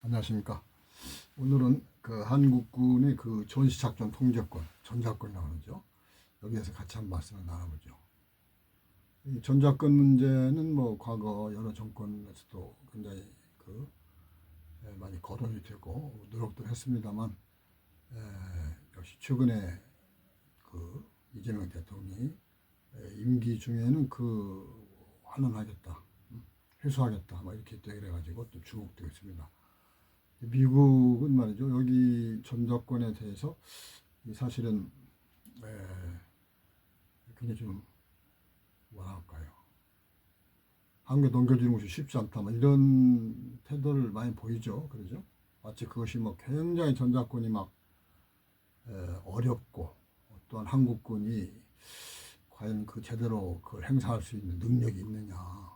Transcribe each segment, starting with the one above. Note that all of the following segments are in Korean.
안녕하십니까. 오늘은 그 한국군의 그 전시작전 통제권, 전작권이라고 하죠. 여기에서 같이 한 말씀을 나눠보죠. 이 전작권 문제는 뭐 과거 여러 정권에서도 굉장히 많이 거론이 되고 노력도 했습니다만, 역시 최근에 그 이재명 대통령이 임기 중에는 환원하겠다, 회수하겠다, 뭐 이렇게 그래가지고 또 주목되고 있습니다. 미국은 말이죠. 여기 전작권에 대해서 사실은 굉장히 좀 뭐라 할까요? 한국에 넘겨주는 것이 쉽지 않다. 뭐 이런 태도를 많이 보이죠. 그러죠? 마치 그것이 뭐 굉장히 전작권이 막 어렵고 또한 한국군이 과연 그 제대로 그걸 행사할 수 있는 능력이 있느냐.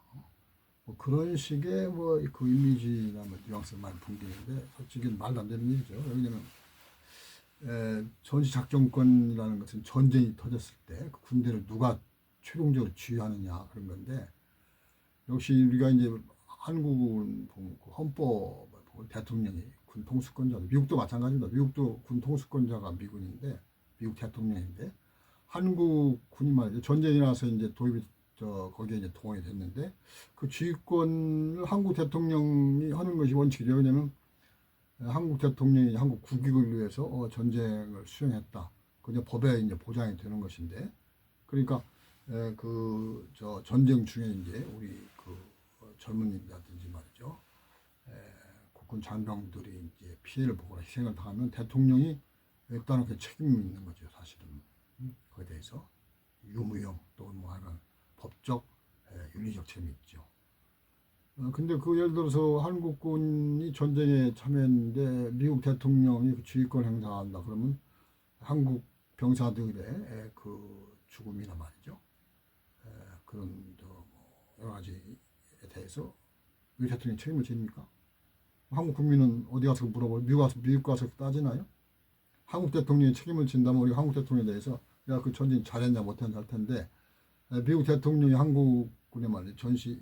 뭐 그런 식의 뭐 그 이미지나 뭐 뉘앙스를 많이 풍기는데 솔직히 말도 안 되는 일이죠. 왜냐면 전시작전권이라는 것은 전쟁이 터졌을 때 그 군대를 누가 최종적으로 지휘하느냐 그런 건데, 역시 우리가 이제 한국은 보면 그 헌법 보면 대통령이 군 통수권자도, 미국도 마찬가지입니다. 미국도 군 통수권자가 미군인데, 미국 대통령인데, 한국 군이 말이죠. 전쟁이 나서 이제 도입이 거기에 이제 동원이 됐는데, 그 지휘권을 한국 대통령이 하는 것이 원칙이죠. 왜냐하면 한국 대통령이 한국 국익을 위해서 전쟁을 수행했다. 그게 법에 이제 보장이 되는 것인데, 그러니까 전쟁 중에 이제 우리 젊은이라든지 말이죠, 국군 장병들이 이제 피해를 보거나 희생을 당하면 대통령이 일단은 그 책임이 있는 거죠. 사실은 그에 대해서 유무형 또는 뭐 하는 법적, 윤리적 책임이 있죠. 근데 예를 들어서 한국군이 전쟁에 참여했는데 미국 대통령이 그 지휘권 행사한다 그러면 한국 병사들의 그 죽음이나 말이죠. 그런 여러 가지에 대해서 미국 대통령이 책임을 집니까? 한국 국민은 어디 가서 물어보고 미국 가서 따지나요? 한국 대통령이 책임을 진다면 우리 한국 대통령에 대해서 야, 그 전쟁 잘했냐 못했냐 할 텐데, 미국 대통령이 한국군에 말이죠. 전시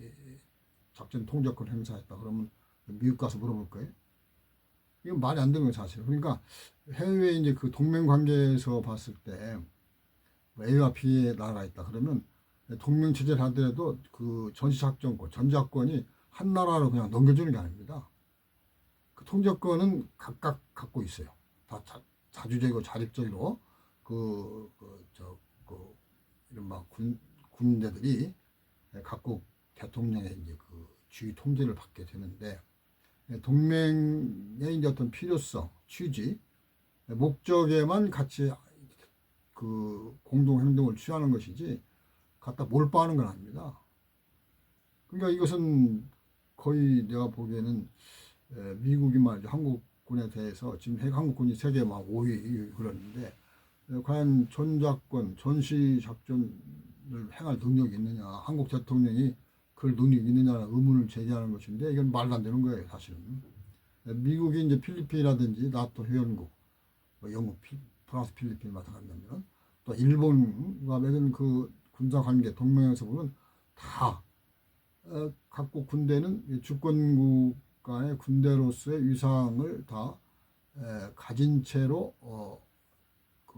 작전 통제권 행사했다 그러면 미국 가서 물어볼 거예요? 이건 말이 안 되는 거예요, 사실. 그러니까 해외 이제 그 동맹 관계에서 봤을 때 A와 B의 나라가 있다 그러면 동맹 체제를 하더라도 그 전시작전권, 전작권이 한 나라로 그냥 넘겨주는 게 아닙니다. 그 통제권은 각각 갖고 있어요. 다 자주적이고 자립적으로 이른바 군대들이 각국 대통령의 이제 그 지휘 통제를 받게 되는데, 동맹의 이제 어떤 필요성, 취지, 목적에만 같이 그 공동 행동을 취하는 것이지 갖다 몰빵하는 건 아닙니다. 그러니까 이것은 거의 내가 보기에는 미국이 말이죠. 한국군에 대해서 지금 한국군이 세계 막 5위 그러는데, 과연 전작권, 전시작전을 행할 능력이 있느냐, 한국 대통령이 그걸 능력이 있느냐는 의문을 제기하는 것인데, 이건 말도 안 되는 거예요, 사실은. 미국이 이제 필리핀이라든지 나토 회원국, 영국, 프랑스, 필리핀 마찬가지면 또 일본과 맺은 그 군사관계 동맹에서 보면 다 각국 군대는 주권국 간의 군대로서의 위상을 다 가진 채로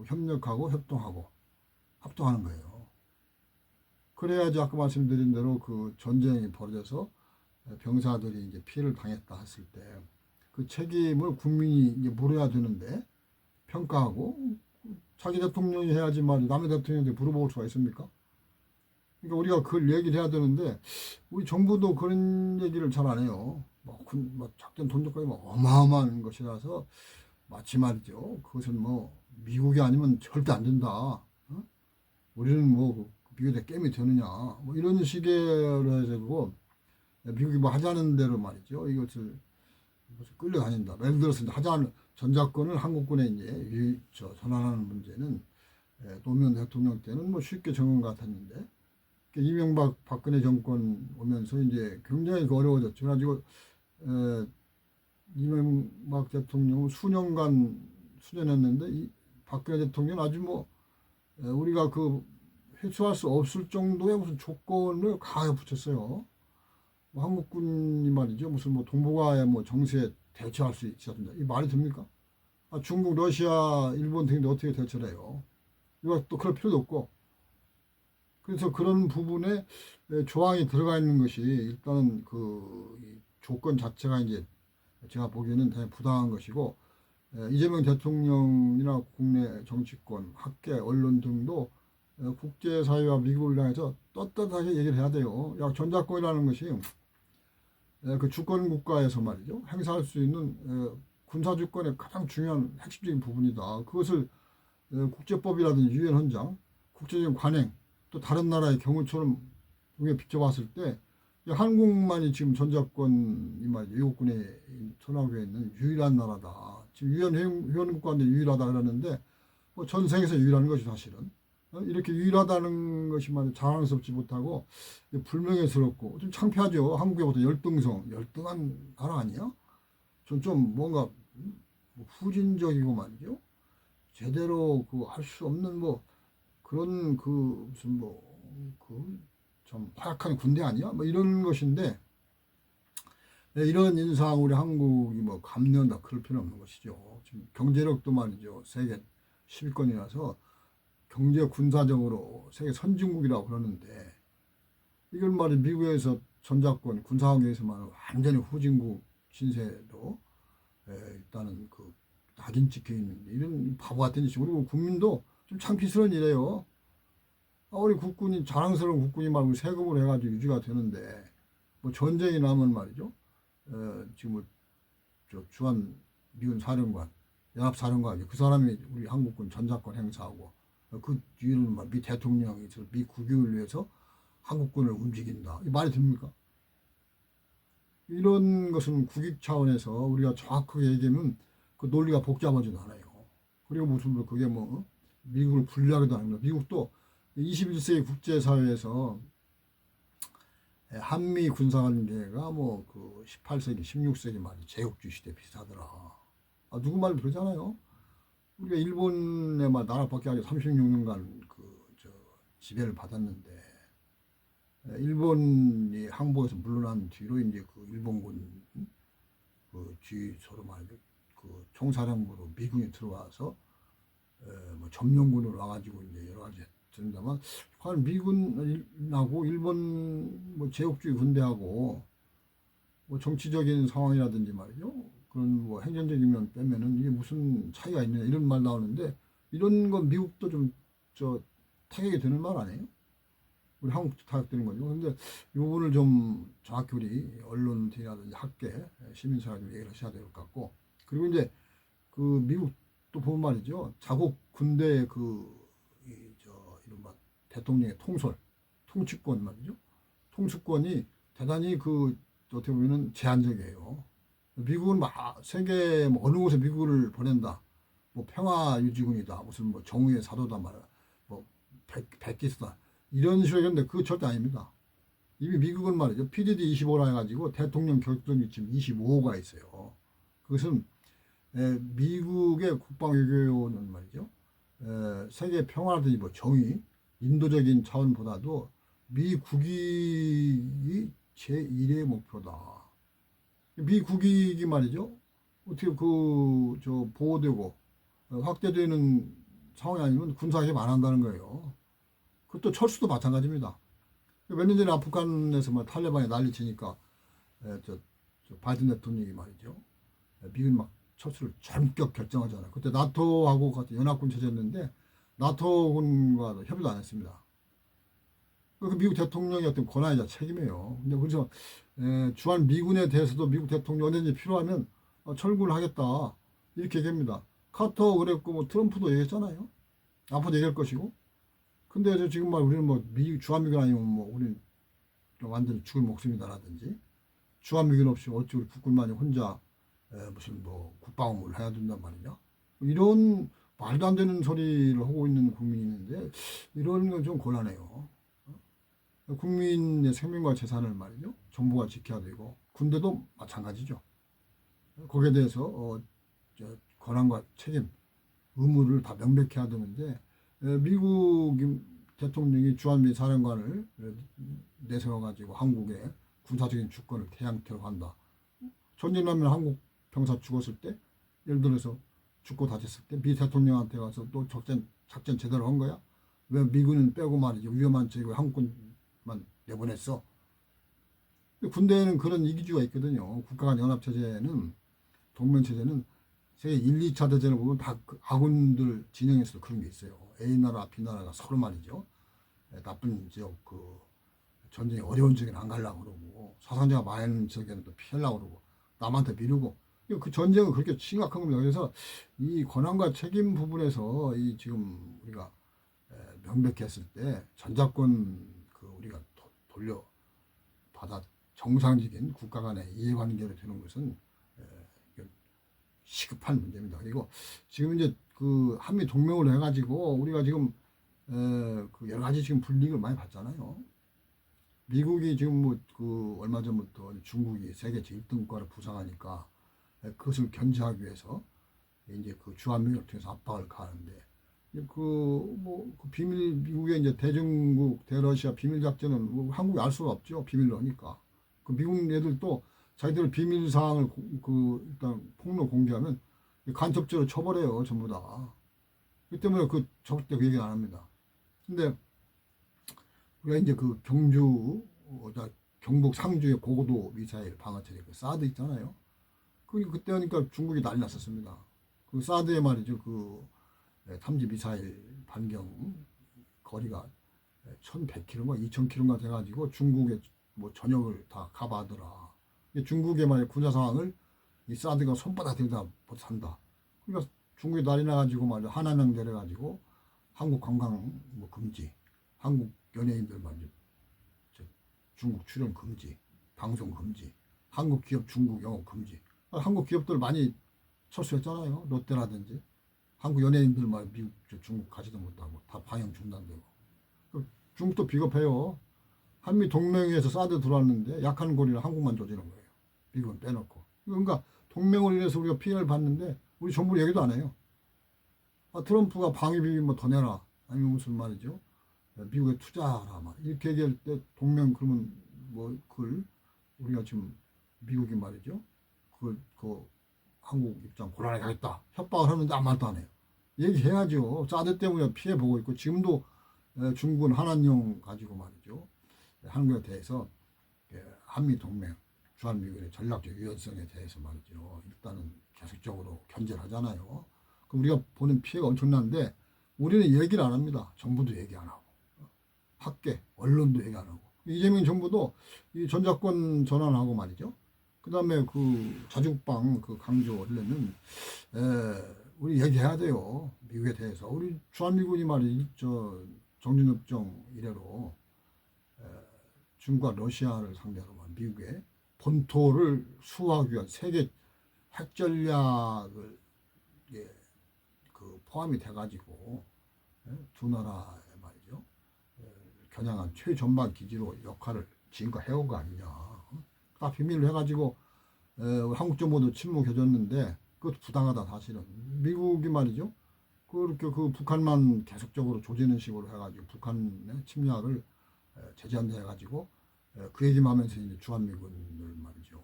협력하고 협동하고 합동하는 거예요. 그래야지 아까 말씀드린 대로 그 전쟁이 벌어져서 병사들이 이제 피해를 당했다 했을 때 그 책임을 국민이 이제 물어야 되는데, 평가하고 자기 대통령이 해야지 말이 남의 대통령한테 물어볼 수가 있습니까? 그러니까 우리가 그걸 얘기를 해야 되는데 우리 정부도 그런 얘기를 잘 안 해요. 작전 돈적거리 어마어마한 것이라서 마치 말이죠. 그것은 미국이 아니면 절대 안 된다. 우리는 미국에 게임이 되느냐. 이런 식으로 해서 미국이 하자는 대로 말이죠. 이것을 끌려다닌다. 예를 들어서 하자는 전작권을 한국군에 이제 전환하는 문제는 노무현 대통령 때는 쉽게 정한 것 같았는데, 이명박 박근혜 정권 오면서 이제 굉장히 어려워졌죠. 그래가지고 이명박 대통령은 수년간 수련했는데, 이 박근혜 대통령은 아주 우리가 회수할 수 없을 정도의 무슨 조건을 강하게 붙였어요. 한국군이 말이죠. 무슨 동북아의 정세 대처할 수 있어야 된다. 이 말이 됩니까? 중국, 러시아, 일본 등인데 어떻게 대처를 해요? 이거 또 그럴 필요도 없고. 그래서 그런 부분에 조항이 들어가 있는 것이 일단은 이 조건 자체가 이제 제가 보기에는 대단히 부당한 것이고, 이재명 대통령이나 국내 정치권, 학계, 언론 등도 국제사회와 미국을 향해서 떳떳하게 얘기를 해야 돼요. 야, 전작권이라는 것이 그 주권 국가에서 말이죠. 행사할 수 있는 군사주권의 가장 중요한 핵심적인 부분이다. 그것을 국제법이라든지 유엔 헌장, 국제적인 관행, 또 다른 나라의 경우처럼 우리가 비춰봤을 때 한국만이 지금 전작권이 말이죠. 외국군에 전화되어 있는 유일한 나라다. 지금 유엔 회원국가인데 유일하다 그러는데 전 세계에서 유일한 것이 사실은 이렇게 유일하다는 것이 말이죠. 자랑스럽지 못하고 불명예스럽고 좀 창피하죠. 한국에보다 열등한 나라 아니야? 좀 뭔가 후진적이고 말이죠. 제대로 할 수 없는 그런 무슨 좀 허약한 군대 아니야? 이런 것인데 이런 인상 우리 한국이 감내한다 그럴 필요는 없는 것이죠. 지금 경제력도 말이죠. 세계 10위권이라서 경제 군사적으로 세계 선진국이라고 그러는데 이걸 말이 미국에서 전작권 군사관계에서 말은 완전히 후진국 신세로 일단은 낙인 찍혀 있는 이런 바보 같은 짓이 그리고 국민도 좀 창피스러운 일이에요. 우리 국군이 자랑스러운 국군이 말고 세금을 해가지고 유지가 되는데 전쟁이 나면 말이죠. 지금 주한 미군 사령관, 연합사령관 그 사람이 우리 한국군 전작권 행사하고 그 뒤에는 미 대통령이 미 국익을 위해서 한국군을 움직인다. 이 말이 됩니까? 이런 것은 국익 차원에서 우리가 정확하게 얘기하면 그 논리가 복잡하지도 않아요. 그리고 무슨 그게 미국을 불리하기도 하는 거. 미국도 21세기 국제사회에서 한미 군사관계가 18세기, 16세기 말이 제국주의 시대 비슷하더라. 누구 말도 그러잖아요. 우리가 일본의 나라밖에 아니고 36년간 지배를 받았는데 일본이 항복에서 물러난 뒤로 이제 일본군 뒤 서로 말이죠. 총사령부로 미군이 들어와서 점령군으로 와가지고 이제 여러 가지 했습니다만 과연 미군하고 일본 제국주의 군대하고 정치적인 상황이라든지 말이죠. 그런 행정적인 면 빼면은 이게 무슨 차이가 있느냐 이런 말 나오는데 이런 건 미국도 좀 타격이 되는 말 아니에요? 우리 한국도 타격되는 거죠. 근데 이 부분을 좀 정확히 우리 언론이라든지 학계, 시민사회가 좀 얘기를 하셔야 될 것 같고 그리고 이제 미국도 보면 말이죠. 자국 군대의 이른바 대통령의 통치권 말이죠. 통치권이 대단히 어떻게 보면은 제한적이에요. 미국은 세계 어느 곳에 미국을 보낸다. 평화유지군이다. 무슨 정의의 사도다 말이야. 백기스다. 이런 식으로 했는데 그거 절대 아닙니다. 이미 미국은 말이죠. PDD-25라 해가지고 대통령 결정이 지금 25호가 있어요. 그것은 미국의 국방외교는 말이죠. 세계 평화라든지 정의, 인도적인 차원보다도 미 국익이 제1의 목표다. 미 국익이 말이죠. 어떻게 보호되고 확대되는 상황이 아니면 군사개입 안 한다는 거예요. 그것도 철수도 마찬가지입니다. 몇 년 전에 아프간에서 탈레반이 난리치니까 바이든 대통령이 말이죠. 미군 철수를 전격 결정하잖아요. 그때 나토하고 같은 연합군 체제였는데 나토군과 협의도 안 했습니다. 그 미국 대통령의 어떤 권한이자 책임이에요. 근데 그래서 주한 미군에 대해서도 미국 대통령 언제든지 필요하면 철군을 하겠다 이렇게 얘기합니다. 카터 그랬고 트럼프도 얘기했잖아요. 앞으로 얘기할 것이고. 근데 지금 우리는 주한미군 아니면 우리는 완전히 죽을 목숨이다라든지 주한미군 없이 어찌 우리 국군만이 혼자 무슨 국방 업무를 해야 된단 말이냐. 이런 말도 안 되는 소리를 하고 있는 국민이 있는데 이런 건 좀 곤란해요. 국민의 생명과 재산을 말이죠. 정부가 지켜야 되고 군대도 마찬가지죠. 거기에 대해서 권한과 책임, 의무를 다 명백히 해야 되는데 미국 대통령이 주한미 사령관을 내세워가지고 한국의 군사적인 주권을 태양태로 한다. 전쟁하면 한국 병사 죽었을 때, 예를 들어서 죽고 다쳤을 때 미 대통령한테 가서 또 작전 제대로 한 거야? 왜 미군은 빼고 말이죠. 위험한 지역에 한국군만 내보냈어. 군대에는 그런 이기주가 있거든요. 국가 간 연합체제는, 동맹체제는 세계 1, 2차 대전을 보면 다그 아군들 진영에서도 그런 게 있어요. A나라, B나라가 서로 말이죠. 나쁜 지역, 전쟁이 어려운 지역에는 안 가려고 그러고, 사상자가 많은 지역에는 또 피하려고 그러고, 남한테 미루고, 그 전쟁은 그렇게 심각한 겁니다. 그래서 이 권한과 책임 부분에서 이 지금 우리가 명백했을 때 전작권 우리가 돌려받아 정상적인 국가 간의 이해관계로 되는 것은 시급한 문제입니다. 그리고 지금 이제 그 한미 동맹을 해가지고 우리가 지금 그 여러 가지 지금 불이익을 많이 받잖아요. 미국이 지금 얼마 전부터 중국이 세계 제1등국가를 부상하니까 그것을 견제하기 위해서 이제 그 주한미군을 통해서 압박을 가하는데 미국의 이제 대중국, 대러시아 비밀 작전은 한국이 알 수가 없죠. 비밀로 하니까. 그 미국 애들도 자기들 비밀 사항을 일단 폭로 공개하면 간첩죄로 처벌해요. 전부 다. 그 때문에 절대 그 얘기 안 합니다. 근데 우리가 이제 경북 상주의 고고도 미사일 방어체제 사드 있잖아요. 그때 하니까 중국이 난리 났었습니다. 그 사드에 말이죠. 탐지 미사일 반경 거리가 1100km인가 2000km인가 돼가지고 중국의 전역을 다 커버하더라. 중국의 말이야 군사 상황을 이 사드가 손바닥 들다 못한다. 그러니까 중국이 난리 나가지고 말이야 하나명 내려가지고 한국 관광 금지, 한국 연예인들 말이죠 중국 출연 금지, 방송 금지, 한국 기업 중국 영업 금지. 한국 기업들 많이 철수했잖아요. 롯데라든지. 한국 연예인들 말 미국, 중국 가지도 못하고 다 방영 중단되고. 중국도 비겁해요. 한미 동맹에서 사드 들어왔는데 약한 고리를 한국만 조지는 거예요. 미국은 빼놓고. 그러니까 동맹을 인해서 우리가 피해를 봤는데 우리 정부 얘기도 안 해요. 트럼프가 방위비 더 내라. 아니면 무슨 말이죠. 미국에 투자하라. 이렇게 얘기할 때 동맹 그러면 그걸 우리가 지금 미국이 말이죠. 한국 입장 곤란하게 하겠다. 협박을 하는데 아무 말도 안 해요. 얘기해야죠. 사드 때문에 피해보고 있고 지금도 중국은 한한령 가지고 말이죠. 한국에 대해서 한미동맹, 주한미군의 전략적 유연성에 대해서 말이죠. 일단은 계속적으로 견제를 하잖아요. 그럼 우리가 보는 피해가 엄청난데 우리는 얘기를 안 합니다. 정부도 얘기 안 하고 학계, 언론도 얘기 안 하고 이재명 정부도 이 전작권 전환하고 말이죠. 그 다음에 자주국방 강조 원래는 우리 얘기해야 돼요. 미국에 대해서. 우리 주한미군이 정전협정 이래로 중국과 러시아를 상대로 미국의 본토를 수호하기 위한 세계 핵전략을 포함이 돼가지고 두 나라의 말이죠. 겨냥한 최전방 기지로 역할을 지금까지 해온 거 아니냐. 다 비밀로 해가지고 한국 정부도 침묵해줬는데 그것도 부당하다 사실은. 미국이 말이죠. 그렇게 북한만 계속적으로 조지는 식으로 해가지고 북한의 침략을 제재한다 해가지고 그 얘기만 하면서 이제 주한미군을 말이죠.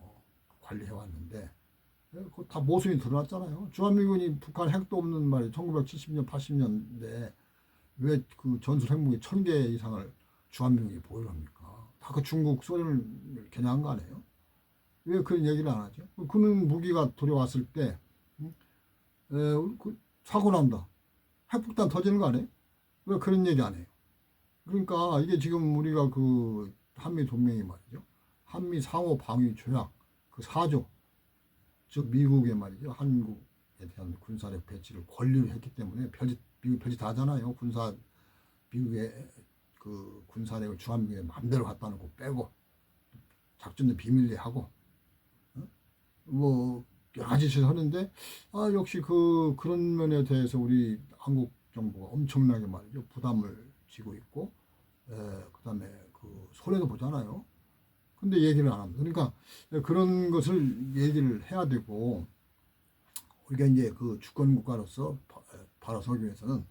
관리해왔는데 그거 다 모순이 드러났잖아요. 주한미군이 북한 핵도 없는 말이 1970년, 80년대 왜 전술 핵무기 1000개 이상을 주한미군이 보유를 합니까? 다 중국, 소련을 겨냥한 거 아니에요? 왜 그런 얘기를 안 하죠? 그런 무기가 들어왔을 때 사고 난다. 핵폭탄 터지는 거 아니에요? 왜 그런 얘기 안 해요? 그러니까 이게 지금 우리가 한미 동맹이 말이죠. 한미 상호 방위 조약 4조 즉 미국의 말이죠. 한국에 대한 군사력 배치를 권리로 했기 때문에 미국 별짓 다 하잖아요. 미국의 군사력을 주한미군에 마음대로 갖다 놓고 빼고 작전도 비밀리에 하고 여러 가지 짓을 하는데 역시 그런 면에 대해서 우리 한국 정부가 엄청나게 말이죠. 부담을 지고 있고 그다음에 손해도 보잖아요. 근데 얘기를 안 합니다. 그러니까 그런 것을 얘기를 해야 되고 우리가 이제 주권 국가로서 바로 서기 위해서는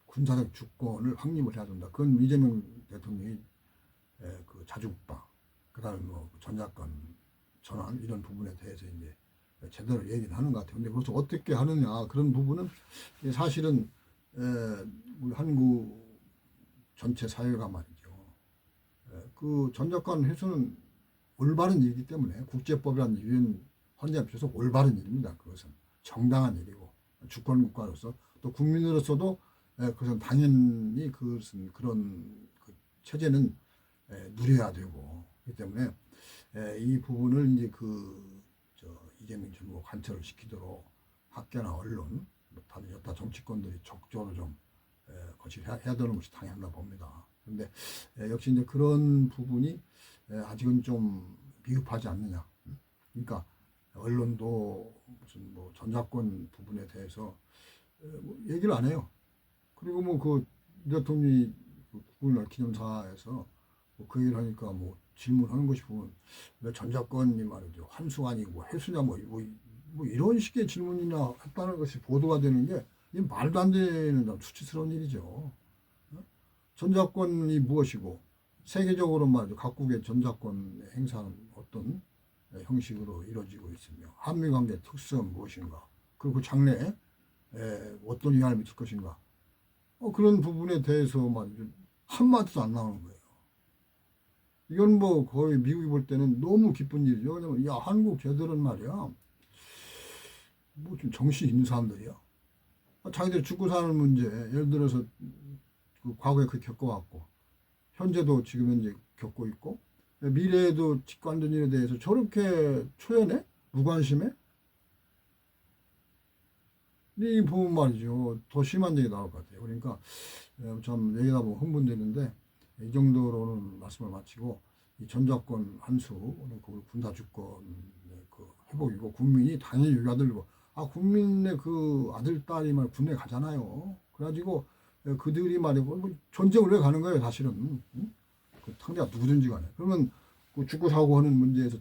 군사적 주권을 확립을 해야 된다. 그건 이재명 대통령이 자주국방, 그다음에 전작권 전환 이런 부분에 대해서 이제 제대로 얘기를 하는 것 같아요. 근데 그것을 어떻게 하느냐 그런 부분은 사실은 우리 한국 전체 사회가 말이죠. 그 전작권 회수는 올바른 일이기 때문에 국제법이라는 유엔 헌재에 비춰서 올바른 일입니다. 그것은 정당한 일이고 주권국가로서 또 국민으로서도 그것은 당연히 그것은 그런 그 체제는 누려야 되고 그렇기 때문에 이 부분을 이제 이재명 정부가 관철을 시키도록 학계나 언론, 다른 여타 정치권들이 적극적으로 좀 거치해야 되는 것이 당연하다 봅니다. 그런데 역시 이제 그런 부분이 아직은 좀 미흡하지 않느냐. 그러니까 언론도 무슨 뭐 전작권 부분에 대해서 뭐 얘기를 안 해요. 그리고 뭐 그 대통령이 국군날 기념사에서 뭐그 얘기를 하니까 뭐 질문하는 것이 보면 왜 전작권이 말이죠 환수가 아니고 뭐 해수냐 뭐 이런 식의 질문이나 했다는 것이 보도가 되는 게 이 말도 안 되는 수치스러운 일이죠. 전작권이 무엇이고 세계적으로 말이죠 각국의 전작권 행사는 어떤 형식으로 이루어지고 있으며 한미 관계 특성은 무엇인가 그리고 그 장래에 어떤 영향을 미칠 것인가 그런 부분에 대해서 말이죠 한마디도 안 나오는 거예요. 이건 뭐 거의 미국이 볼 때는 너무 기쁜 일이죠. 왜냐면 야 한국 쟤들은 말이야 뭐 좀 정신 있는 사람들이야. 자기들이 죽고 사는 문제 예를 들어서 그 과거에 그렇게 겪어왔고 현재도 지금 현재 겪고 있고 미래에도 직관된 일에 대해서 저렇게 초연해? 무관심해? 이 부분 말이죠. 더 심한 얘기 나올 것 같아요. 그러니까 참 얘기하다 보면 흥분되는데 이 정도로는 말씀을 마치고 이 전작권 환수는 그 군사 주권 그 회복이고 국민이 당연히 유가들고 국민의 그 아들 딸이 말 군에 가잖아요. 그래가지고 그들이 말이고 뭐 전쟁을 왜 가는 거예요 사실은. 응? 그 상대가 누구든지 간에 그러면 그 죽고 사고 하는 문제에서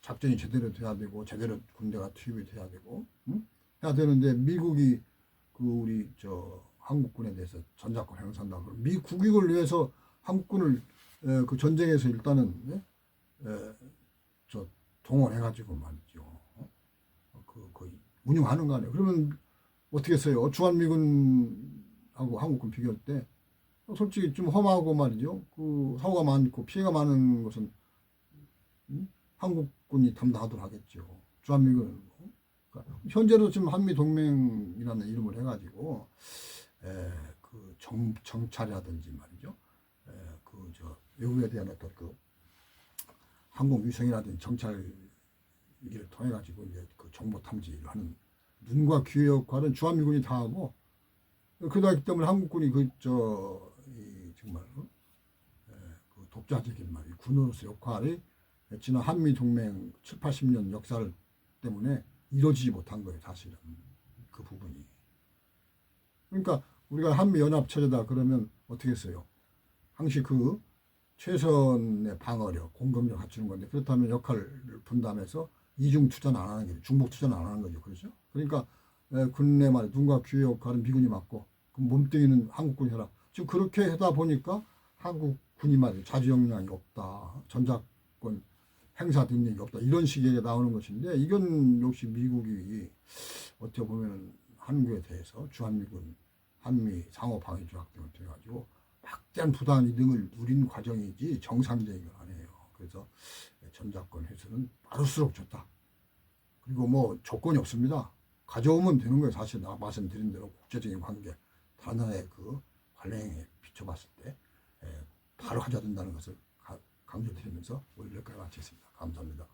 작전이 제대로 돼야 되고 제대로 군대가 투입이 돼야 되고 응? 해야 되는데 미국이 그 우리 한국군에 대해서 전작권 행사한다. 그럼 미 국익을 위해서 한국군을 그 전쟁에서 일단은 동원해가지고 말이죠. 그 운영하는 거 아니에요. 그러면 어떻게 했어요? 주한미군하고 한국군 비교할 때 솔직히 좀 험하고 말이죠. 그 사고가 많고 피해가 많은 것은 한국군이 담당하도록 하겠죠. 주한미군은 그러니까 현재도 지금 한미동맹이라는 이름을 해가지고 그 정찰이라든지 말이죠. 외국에 대한 어떤 그 항공위성이라든지 정찰 이를 통해 가지고 이제 그 정보 탐지를 하는 눈과 귀의 역할은 주한미군이 다 하고 그러기 때문에 한국군이 정말 그 독자적인 말이 군으로서 역할이 지난 한미 동맹 7, 80년 역사를 때문에 이루어지지 못한 거예요, 사실은. 그 부분이. 그러니까 우리가 한미 연합 체제다 그러면 어떻게 했어요? 항시 그 최선의 방어력, 공격력 갖추는 건데 그렇다면 역할을 분담해서 이중 투자는 안 하는 거죠. 중복 투자는 안 하는 거죠. 그렇죠? 그러니까 군내 말에 눈과 귀의 역할은 미군이 맡고 그 몸뚱이는 한국군이 해라. 지금 그렇게 하다 보니까 한국군이 말이죠. 자주 역량이 없다. 전작권 행사 능력이 없다. 이런 식의 나오는 것인데 이건 역시 미국이 어떻게 보면 한국에 대해서 주한미군, 한미 상호 방위 조약 등을 통해 가지고 막대한 부당 이득을 누린 과정이지 정상적인 건 아니에요. 그래서 전작권 회수는 빠를수록 좋다. 그리고 뭐 조건이 없습니다. 가져오면 되는 거예요. 사실 나 말씀드린 대로 국제적인 관계, 다른 나라의 그 관행에 비춰봤을 때 바로 가져야 된다는 것을 강조드리면서 오늘 여기까지 마치겠습니다. 감사합니다.